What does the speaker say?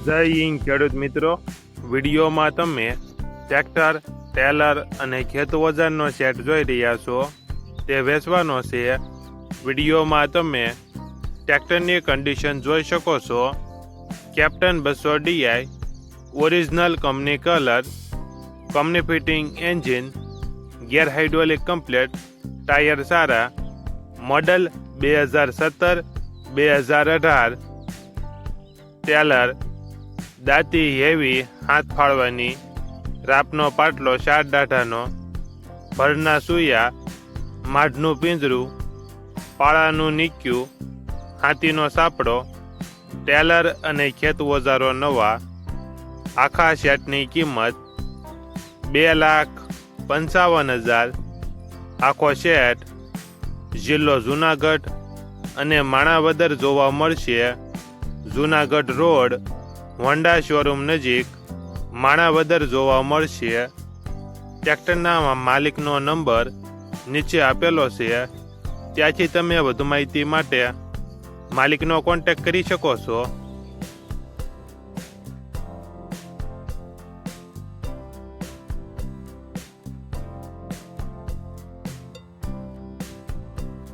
જય હિન્દ ખેડૂત મિત્રો, વિડીયોમાં તમે ટ્રેક્ટર, ટેલર અને ખેત ઓજારનો સેટ જોઈ રહ્યા છો તે વેચવાનો છે. વિડીયોમાં તમે ટ્રેક્ટરની કન્ડિશન જોઈ શકો છો. Captain 200 DI, original company colour, company fitting engine, gear hydraulic complete, tyre સારા, મોડલ 2017-2018, ટેલર દાંતી હેવી હાથ ફાળવાની, રાપનો પાટલો 7 દાઢાનો, ભરના સૂયા, માઢનું પિંજરું, પાળાનું નીક્યું, હાથીનો સાપડો, ટેલર અને ખેત ઓજારો નવા. આખા સેટની કિંમત 2,55,000. આખો સેટ જિલ્લો જુનાગઢ અને માણાવદર જોવા મળશે. જુનાગઢ રોડ, હોન્ડા શોરૂમ નજીક, માણાવદર જોવા મળશે. ટ્રેક્ટરના માલિકનો નંબર નીચે આપેલો છે, ત્યાંથી તમે વધુ માહિતી માટે માલિકનો કોન્ટેક્ટ કરી શકો છો.